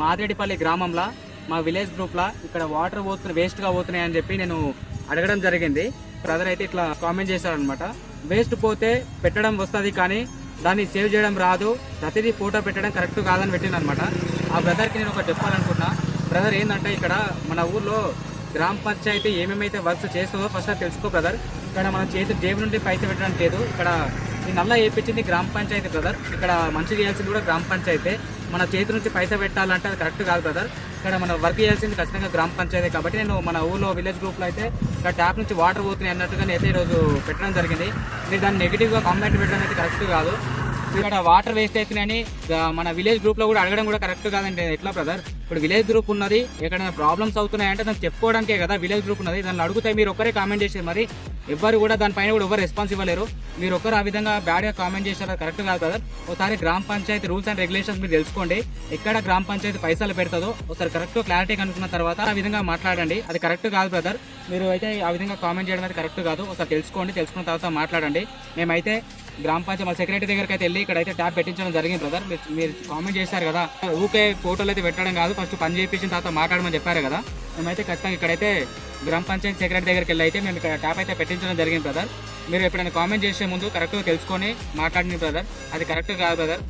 మాదిరెడ్డిపల్లి గ్రామంలో మా విలేజ్ గ్రూప్లో ఇక్కడ వాటర్ వేస్ట్గా పోతున్నాయి అని చెప్పి నేను అడగడం జరిగింది. బ్రదర్ అయితే ఇట్లా కామెంట్ చేశారనమాట. వేస్ట్ పోతే పెట్టడం వస్తుంది కానీ దాన్ని సేవ్ చేయడం రాదు, ప్రతిదీ ఫోటో పెట్టడం కరెక్ట్ కాదని పెట్టింది అనమాట. ఆ బ్రదర్కి నేను ఒకటి చెప్పాలనుకున్నా. బ్రదర్ ఏంటంటే ఇక్కడ మన ఊర్లో గ్రామ పంచాయతీ ఏమేమైతే వర్క్స్ చేస్తుందో ఫస్ట్ తెలుసుకో బ్రదర్. ఇక్కడ మన జేబు నుండి పైసలు పెట్టడానికి లేదు. ఇక్కడ ఈ నల్లా వేయించింది గ్రామ పంచాయతీ బ్రదర్. ఇక్కడ మంచి చేయాల్సింది కూడా గ్రామ పంచాయతీ. మన చేతి నుంచి పైసా పెట్టాలంటే అది కరెక్ట్ కాదు బ్రదర్. ఇక్కడ మనం వర్క్ చేయాల్సింది ఖచ్చితంగా గ్రామ పంచాయతీ. కాబట్టి నేను మన ఊళ్ళో విలేజ్ గ్రూప్లో అయితే ఇక్కడ ట్యాప్ నుంచి వాటర్ పోతున్నాయి అన్నట్టుగా అయితే ఈరోజు పెట్టడం జరిగింది. మీరు దాన్ని నెగిటివ్గా కామెంట్ పెట్టడం అయితే కరెక్ట్ కాదు. ఇక్కడ వాటర్ వేస్ట్ అవుతున్నాయని మన విలేజ్ గ్రూప్లో కూడా అడగడం కూడా కరెక్ట్ కాదండి. ఎట్లా బ్రదర్, ఇప్పుడు విలేజ్ గ్రూప్ ఉన్నది, ఎక్కడైనా ప్రాబ్లమ్స్ అవుతున్నాయంటే దాన్ని చెప్పుకోవడానికే కదా విలేజ్ గ్రూప్ ఉన్నది. దాన్ని అడిగితే మీరు ఒక్కరే కామెంట్ చేశారు, మరి ఎవ్వరు కూడా దానిపైన కూడా ఎవరు రెస్పాన్స్ ఇవ్వలేరు. మీరు ఒక్కరు ఆ విధంగా బ్యాడ్గా కామెంట్ చేశారు, కరెక్ట్ కాదు బ్రదర్. ఒకసారి గ్రామ పంచాయతీ రూల్స్ అండ్ రెగ్యులేషన్స్ మీరు తెలుసుకోండి. ఎక్కడ గ్రామ పంచాయతీ పైసలు పెడతాదో ఒకసారి కరెక్ట్ క్లారిటీ కనుక్కున్న తర్వాత ఆ విధంగా మాట్లాడండి. అది కరెక్ట్ కాదు బ్రదర్. మీరు అయితే ఆ విధంగా కామెంట్ చేయడం అయితే కరెక్ట్ కాదు. ఒకసారి తెలుసుకోండి, తెలుసుకున్న తర్వాత మాట్లాడండి. మేమైతే గ్రామ పంచాయతీ మన సెక్రటరీ దగ్గరికి అయితే వెళ్ళి ఇక్కడైతే ట్యాప్ పెట్టించడం జరిగింది బ్రదర్. మీరు కామెంట్ చేశారు కదా, ఊకే ఫోటోలు అయితే పెట్టడం కాదు, ఫస్ట్ పని చేయించిన తర్వాత మాట్లాడమని చెప్పారు కదా. మేమైతే ఖచ్చితంగా ఇక్కడైతే గ్రామ పంచాయతీ సెక్రటరీ దగ్గరికి వెళ్ళి అయితే మేము ఇక్కడ ట్యాప్ అయితే పెట్టించడం జరిగింది బ్రదర్. మీరు ఎప్పుడైనా కామెంట్ చేసే ముందు కరెక్ట్గా తెలుసుకొని మాట్లాడింది బ్రదర్. అది కరెక్ట్ కాదు బ్రదర్.